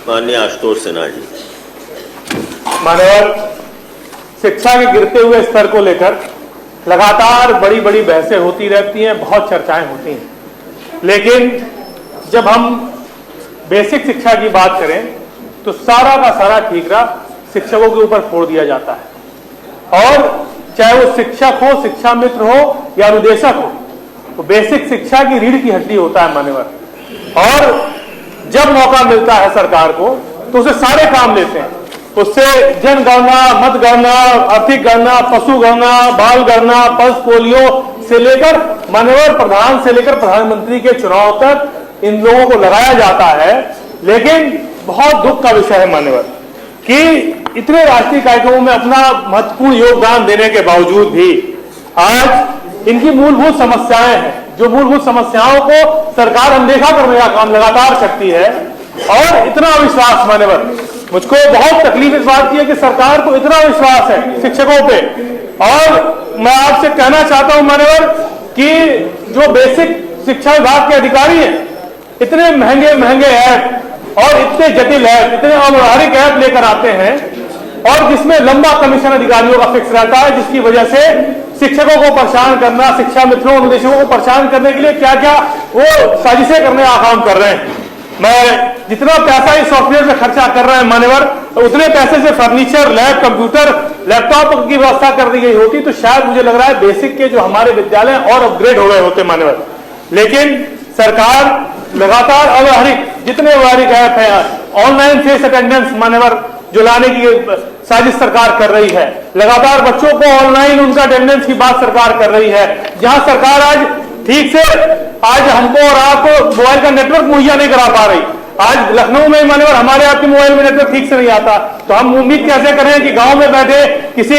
माननीय आशुतोष सिन्हा जी। माननीय, शिक्षा के गिरते हुए स्तर को लेकर लगातार बड़ी बड़ी बहसें होती रहती हैं, बहुत चर्चाएं होती हैं, लेकिन जब हम बेसिक शिक्षा की बात करें तो सारा का सारा ठीकरा शिक्षकों के ऊपर फोड़ दिया जाता है। और चाहे वो शिक्षक हो, शिक्षा मित्र हो या अनुदेशक हो, तो बेसिक शिक्षा की रीढ़ की हड्डी होता है मान्यवर। और जब मौका मिलता है सरकार को तो उसे सारे काम लेते हैं, उससे जनगणना, मतगणना, आर्थिक गणना, पशु गणना, बाल गणना, पल्स पोलियो से लेकर मान्यवर प्रधान से लेकर प्रधानमंत्री के चुनाव तक इन लोगों को लगाया जाता है। लेकिन बहुत दुख का विषय है मान्यवर कि इतने राष्ट्रीय कार्यक्रमों में अपना महत्वपूर्ण योगदान देने के बावजूद भी आज इनकी मूलभूत समस्याएं हैं, जो मूलभूत समस्याओं को सरकार अनदेखा करने का काम लगातार करती है। और इतना विश्वास मान्यवर, मुझको बहुत तकलीफ इस बात की है कि सरकार को इतना विश्वास है शिक्षकों पे। और मैं आपसे कहना चाहता हूं मान्यवर कि जो बेसिक शिक्षा विभाग के अधिकारी हैं, इतने महंगे महंगे ऐप और इतने जटिल ऐप, इतने अव्यावहारिक ऐप लेकर आते हैं और जिसमें लंबा कमीशन अधिकारियों का फिक्स रहता है, जिसकी वजह से शिक्षकों को परेशान करना, शिक्षा मित्रों, अनुदेशकों को परेशान करने के लिए क्या क्या वो साजिशें करने का काम कर रहे हैं। मैं जितना पैसा इस सॉफ्टवेयर में खर्चा कर रहे हैं मान्यवर, उतने पैसे से फर्नीचर, लैब, कंप्यूटर, लैपटॉप की व्यवस्था कर दी गई होती तो शायद मुझे लग रहा है बेसिक के जो हमारे विद्यालय और अपग्रेड हो गए होते मान्यवर। लेकिन सरकार लगातार अव्यावहारिक, जितने व्यवहारिक ऐप है, ऑनलाइन फेस अटेंडेंस मान्यवर जो लाने की साजिश सरकार कर रही है, लगातार बच्चों को ऑनलाइन उनका अटेंडेंस की बात सरकार कर रही है। जहां सरकार आज ठीक से आज हमको और आपको मोबाइल का नेटवर्क मुहैया नहीं करा पा रही, आज लखनऊ में मान्यवर हमारे आपके मोबाइल में नेटवर्क ठीक से नहीं आता, तो हम उम्मीद कैसे करें कि गांव में बैठे किसी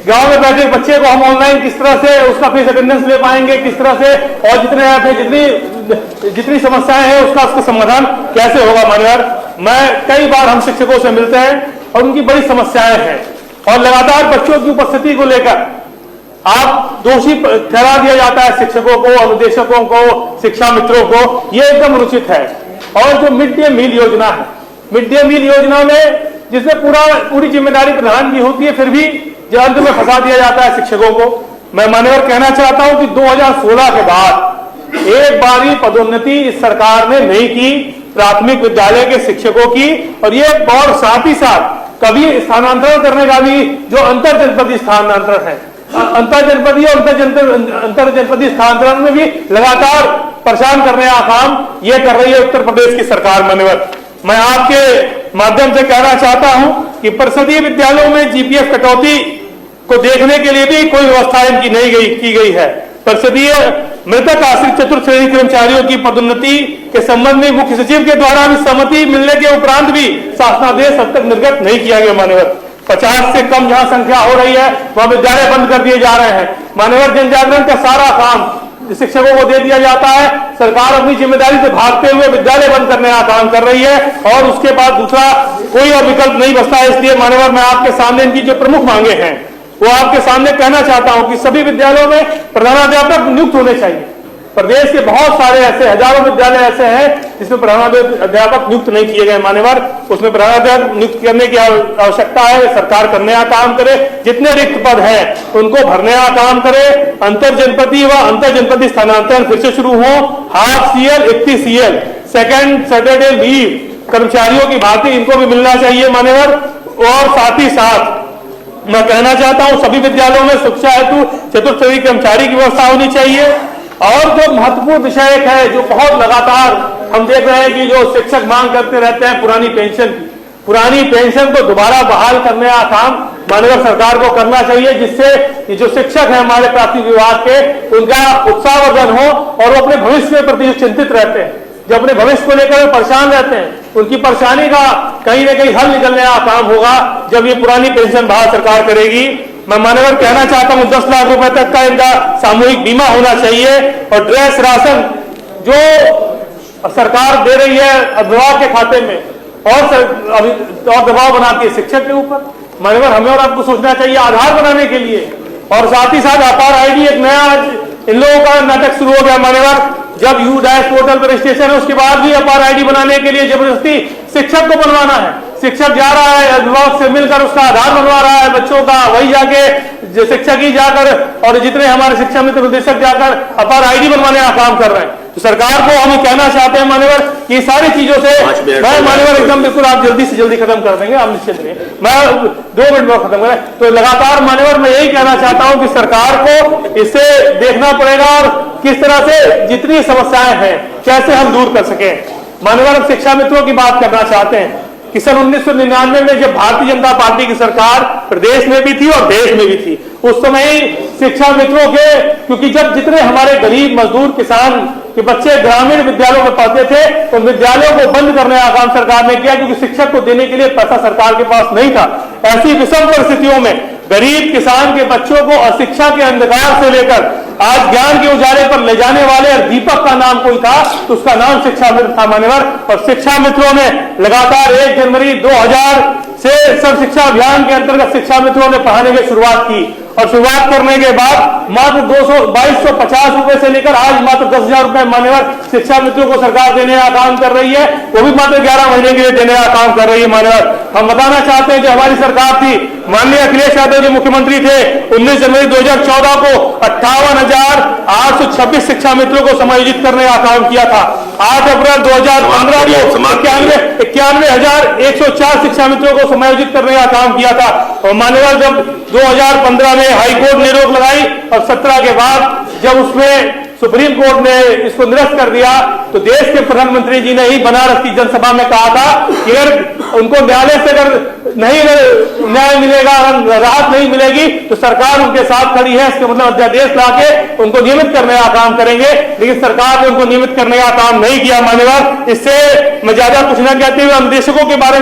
गांव में बैठे बच्चे को हम ऑनलाइन किस तरह से उसका फेस अटेंडेंस ले पाएंगे, किस तरह से, और जितने ऐप है, जितनी समस्याएं हैं उसका समाधान कैसे होगा मान्यवर। मैं कई बार हम शिक्षकों से मिलते हैं और उनकी बड़ी समस्याएं हैं और लगातार बच्चों की उपस्थिति को लेकर आप दोषी ठहरा दिया जाता है शिक्षकों को, अनुदेशकों को, शिक्षा मित्रों को, ये एकदम अनुचित है। और जो मिड डे मील योजना है, मिड डे मील योजना में जिसमें पूरी जिम्मेदारी प्रधान की होती है, फिर भी अंत में फंसा दिया जाता है शिक्षकों को। मैं मान्यवर कहना चाहता हूं कि 2016 के बाद एक बारी पदोन्नति इस सरकार ने नहीं की प्राथमिक विद्यालय के शिक्षकों की, और ये और साथ ही साथ कभी स्थानांतरण करने का भी जो अंतर जनपदीय स्थानांतरण है, अंतर जनपदीय और अंतर जनपदीय स्थानांतरण में भी लगातार परेशान करने का काम ये कर रही है उत्तर प्रदेश की सरकार मान्यवर। मैं आपके माध्यम से कहना चाहता हूं कि परिषदीय विद्यालयों में जीपीएफ कटौती को देखने के लिए भी कोई व्यवस्था इनकी नहीं की गई है। परिषदीय मृतक आश्रित चतुर्थ श्रेणी कर्मचारियों की पदोन्नति के संबंध में मुख्य सचिव के द्वारा भी सहमति मिलने के उपरांत भी शासनादेश अब तक निर्गत नहीं किया गया मान्यवर। 50 से कम जहां संख्या हो रही है वहां विद्यालय बंद कर दिए जा रहे हैं मान्यवर। जन जागरण का सारा काम शिक्षकों को दे दिया जाता है, सरकार अपनी जिम्मेदारी से भागते हुए विद्यालय बंद करने का काम कर रही है और उसके बाद दूसरा कोई और विकल्प नहीं बचता है। इसलिए मान्यवर मैं आपके सामने इनकी जो प्रमुख मांगे हैं वो आपके सामने कहना चाहता हूं कि सभी विद्यालयों में प्रधानाध्यापक नियुक्त होने चाहिए। प्रदेश के बहुत सारे ऐसे हजारों विद्यालय ऐसे हैं जिसमें प्रधानाध्यापक नियुक्त नहीं किए गए मान्यवर, उसमें प्रधानाध्यापक नियुक्त करने की आवश्यकता है। सरकार करने का काम करे, जितने रिक्त पद हैं उनको भरने का काम करे। अंतर जनपदीय व अंतर जनपदीय स्थानांतरण फिर से शुरू हो। Half CL, 31 CL, second Saturday leave कर्मचारियों की भांति इनको भी मिलना चाहिए मान्यवर। और साथ ही साथ मैं कहना चाहता हूं सभी विद्यालयों में शिक्षा हेतु चतुर्थ श्रेणी कर्मचारी की व्यवस्था होनी चाहिए। और जो महत्वपूर्ण विषय एक है जो बहुत लगातार हम देख रहे हैं कि जो शिक्षक मांग करते रहते हैं पुरानी पेंशन को दोबारा बहाल करने का काम माननीय सरकार को करना चाहिए, जिससे जो शिक्षक है हमारे प्राथमिक विभाग के उनका उत्साहवर्धन हो और वो अपने भविष्य के प्रति चिंतित रहते हैं, जो अपने भविष्य को लेकर परेशान रहते हैं, उनकी परेशानी का कहीं न कहीं हल निकलने का काम होगा जब ये पुरानी पेंशन बहाल सरकार करेगी। मैं मान्यवर कहना चाहता हूं 10 लाख रुपए तक का इनका सामूहिक बीमा होना चाहिए और ड्रेस राशन जो सरकार दे रही है अभिभावक के खाते में और दबाव बनाती है शिक्षक के ऊपर। मान्यवर हमें और आपको सोचना चाहिए आधार बनाने के लिए। और साथ ही साथ अपार आईडी एक नया इन लोगों का नाटक शुरू हो गया मान्यवर, जब U-डैश पोर्टल पर रजिस्ट्रेशन है उसके बाद भी अपार आईडी बनाने के लिए जबरदस्ती शिक्षक को बनवाना है। शिक्षक जा रहा है, अभिभावक से मिलकर उसका आधार बनवा रहा है बच्चों का, वही जाके जो शिक्षक ही जाकर और जितने हमारे शिक्षा मित्र निदेशक जाकर अपार आईडी बनवाने का काम कर रहे हैं। तो सरकार को हम कहना चाहते हैं मान्यवर कि सारी चीजों से मैं मान्यवर एकदम बिल्कुल आप जल्दी से जल्दी खत्म कर देंगे, आप निश्चित रहिए, मैं 2 मिनट में खत्म करें। तो लगातार मान्यवर मैं यही कहना चाहता हूं कि सरकार को इसे देखना पड़ेगा और किस तरह से जितनी समस्याएं हैं कैसे हम दूर कर सकें। मान्यवर हम शिक्षा मित्रों की बात करना चाहते हैं कि सन 1999 में जब भारतीय जनता पार्टी की सरकार प्रदेश में भी थी और देश में भी थी, उस समय ही शिक्षा मित्रों के, क्योंकि जब जितने हमारे गरीब मजदूर किसान के बच्चे ग्रामीण विद्यालयों में पढ़ते थे तो विद्यालयों को बंद करने का काम सरकार ने किया, क्योंकि शिक्षक को देने के लिए पैसा सरकार के पास नहीं था। ऐसी विषम परिस्थितियों में गरीब किसान के बच्चों को अशिक्षा के अंधकार से लेकर आज ज्ञान के उजाले पर ले जाने वाले, और दीपक का नाम कोई था तो उसका नाम शिक्षा मित्र था मान्यवर। और शिक्षा मित्रों ने लगातार 1 जनवरी 2000 से सर्व शिक्षा अभियान के अंतर्गत शिक्षा मित्रों ने पढ़ाने की शुरुआत की, और शुरुआत करने के बाद मात्र 2250 रुपए से लेकर आज मात्र 10,000 रुपए मान्यवर शिक्षा मित्रों को सरकार देने का काम कर रही है, वो भी मात्र 11 महीने के लिए देने का काम कर रही है मान्यवर। हम बताना चाहते हैं जो हमारी सरकार थी, माननीय अखिलेश यादव जी मुख्यमंत्री थे, 19 जनवरी 2014 को 58,826 शिक्षा मित्रों को समायोजित करने का काम किया था। 8 अप्रैल 2015 को 91,104 शिक्षा मित्रों को समायोजित करने का काम किया था। और मान्यवर जब 2015 में हाईकोर्ट ने रोक लगाई और 17 के बाद जब उसमें सुप्रीम कोर्ट ने इसको निरस्त कर दिया, तो देश के प्रधानमंत्री जी ने ही बनारस की जनसभा में कहा था कि अगर उनको न्यायालय से अगर नहीं न्याय मिलेगा, राहत नहीं मिलेगी तो सरकार उनके साथ खड़ी है। इसके मतलब अध्यादेश लाके उनको नियमित करने का काम करेंगे, लेकिन सरकार ने उनको नियमित करने का काम नहीं किया मान्यवर। इससे मैं ज्यादा कुछ न कहते हुए हम निदेशकों के बारे में